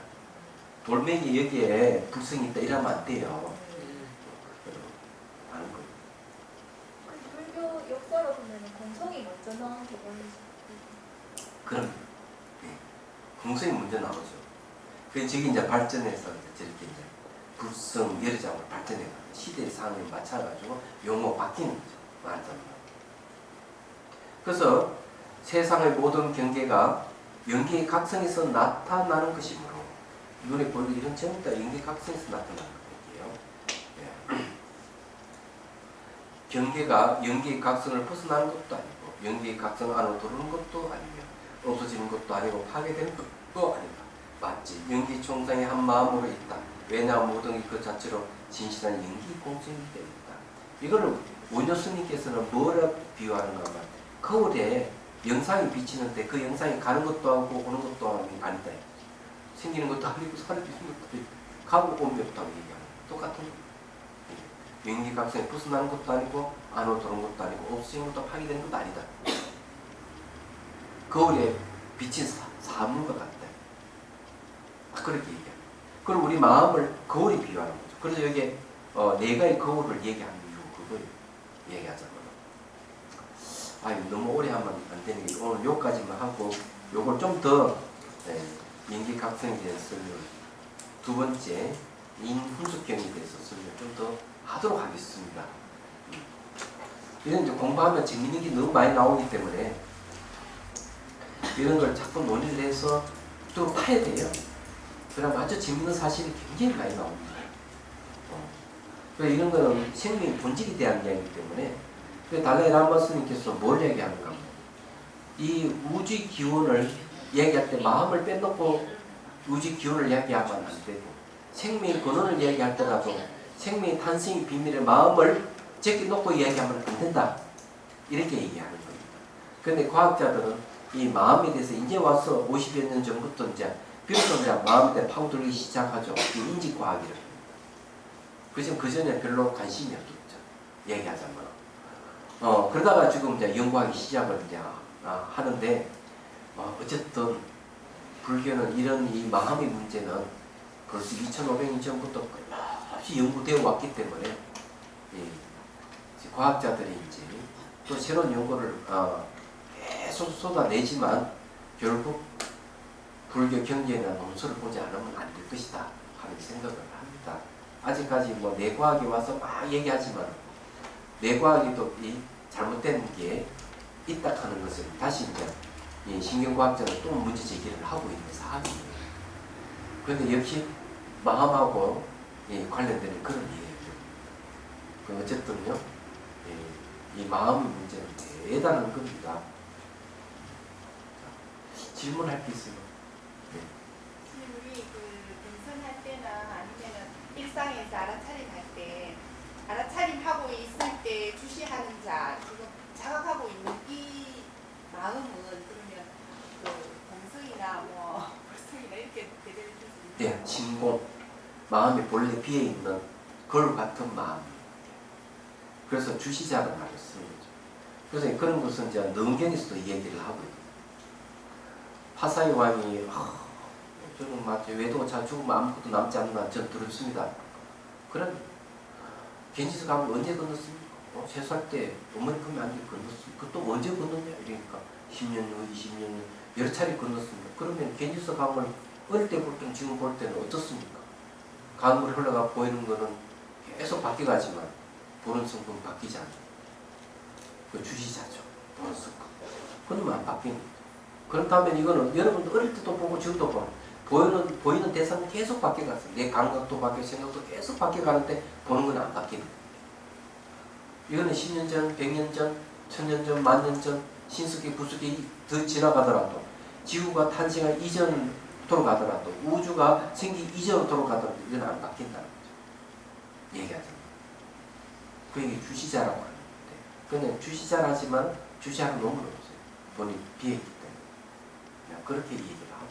돌멩이 여기에 불성이 있다 이러면 안 돼요. 아는 거예요. 불교 역사로 보면 공성이 먼저 나온 경우는 그럼 공성이 먼저 나오죠. 그래서 저기 이제 발전해서 저렇게 이제 불성 여러 장으로 발전해가 시대 상황에 맞춰가지고 용어 바뀌는 거죠. 말하자면. 그래서 세상의 모든 경계가 연계의 각성에서 나타나는 것이므로 눈에 보이는 이런 전부 다 연계 각성에서 나타나는 거예요. 예. 경계가 연계의 각성을 벗어나는 것도 아니고 연계의 각성 안으로 들어오는 것도 아니며 없어지는 것도 아니고 파괴되는 것도 아니다. 맞지? 연기 총상이 한 마음으로 있다. 왜냐 모든 그 자체로 진실한 연기 공생이 됩니다. 이거를 원효 스님께서는 뭐라 비유하는가 하면 거울에 영상이 비치는데 그 영상이 가는 것도 아니고 오는 것도 아니다. 생기는 것도 아니고 사라지는 것도 아니고 가고 오는 것도 아니고 똑같은 거. 유인기각성이 부서나는 것도 아니고 안으로 들어오는 것도 아니고 없어지는 것도 파괴되는 것도 아니다. 거울에 비친 사물과 같다. 그렇게 얘기합니다. 그럼 우리 마음을 거울에 비유하는 거죠. 그래서 여기에 내가의 거울을 얘기하는 이유 그걸 얘기하자면 너무 오래 하면 안 되는 게 오늘 요까지만 하고 요걸 좀 더 인기각성에 대한 설명 두 번째 인훈숙경에 대해서 설명 좀 더 하도록 하겠습니다. 이런 이제 공부하면 재밌는 게 너무 많이 나오기 때문에 이런 걸 자꾸 논의를 해서 또 파야 돼요. 그럼 아주 재밌는 사실이 굉장히 많이 나옵니다. 이런 거는 생명의 본질에 대한 이야기이기 때문에 달라이 라마 스님께서 뭘 얘기하는가? 이 우주의 기운을 얘기할 때 마음을 빼놓고 우주의 기운을 얘기하면 안 되고 생명의 근원을 얘기할 때라도 생명의 탄생의 비밀의 마음을 제껴놓고 이야기하면 안 된다. 이렇게 얘기하는 겁니다. 그런데 과학자들은 이 마음에 대해서 이제 와서 50여 년 전부터 이제 비로소 그냥 마음에 대해 파고들기 시작하죠. 이 인지과학이라고. 그지만 그 전에 별로 관심이 없었죠. 얘기하자면. 그러다가 지금 이제 연구하기 시작을 이제 하는데, 어쨌든 불교는 이런 이 마음의 문제는 벌써 2500년 전부터 끊임없이 연구되어 왔기 때문에, 과학자들이 이제 또 새로운 연구를 계속 쏟아내지만 결국 불교 경전이나 논술을 보지 않으면 안 될 것이다 하는 생각을 합니다. 아직까지 뭐 내과학이 와서 막 얘기하지만 내과학이 또 이 잘못된 게 있다 하는 것을 다시 이제 이 신경과학자는 또 문제 제기를 하고 있는 사안이에요. 그런데 역시 마음하고 관련되는 그런 이야기죠. 어쨌든요, 이 마음의 문제는 대단한 겁니다. 질문할 게 있어요. 우리 등산할 때나 아니면 일상에서 알아차림 할 때 알아차림하고 있을 때 주시하는 자 지금 자각하고 있는 이 마음은 그러면 공성이나 불성이나 이렇게 대대를 줄 수 있나요? 네, 진공. 마음이 본래 비어 있는 걸 같은 마음. 그래서 주시자는 말을 쓰는 거죠. 그래서 그런 것은 이제 능경에서도 얘기를 하고 있어요. 파사이 왕이 저는 마치 외도가 잘 죽으면 아무것도 남지 않나 저는 두렵습니다. 그런 겐지스 강을 언제 건넜습니까? 3살 때 어머니 품에 안겨 건넜습니까? 그것도 언제 건넜냐? 이러니까 10년 후, 20년 후 여러 차례 건넜습니다. 그러면 겐지스 강을 어릴 때 볼 때는 지금 볼 때는 어떻습니까? 강물이 흘러가 보이는 거는 계속 바뀌어가지만 보는 성분은 바뀌지 않아요. 그 주시자죠. 보는 성분. 그러면 안 바뀌는 거죠. 그렇다면 이거는 여러분도 어릴 때도 보고 지금도 보고 보이는 대상은 계속 바뀌어갔어요. 내 감각도 바뀌고 생각도 계속 바뀌어가는데 보는 건 안 바뀌는 거예요. 이거는 10년 전, 100년 전, 1000년 전, 10,000년 전 신석기, 부석기 더 지나가더라도 지구가 탄생한 이전 돌아가더라도 우주가 생기기 이전으로 돌아가더라도 이건 안 바뀐다는 거죠. 얘기하자면. 그게 주시자라고 하는 건데. 근데 주시자라지만 주시하는 놈은 없어요. 돈이 비어있기 때문에. 그렇게 얘기를 하고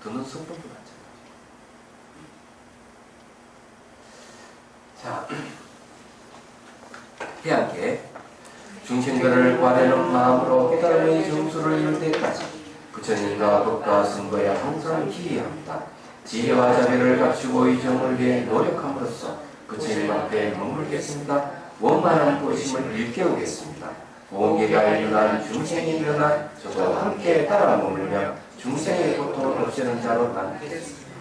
듣는 성분도 마찬가지예요. 자, 해양계 중생들을 구하려는 마음으로 깨달음의 정수를 이룰 때까지 부처님과 법과 선거에 항상 기이합니다. 지혜와 자비를 갖추고 이 정을 위해 노력함으로써 부처님 앞에 머물겠습니다. 원만한 보심을 일깨우겠습니다. 보계가 일어난 중생이 일어나 저도 함께 따라 머물며 중생의 고통을 없애는 자로 남겠습니다.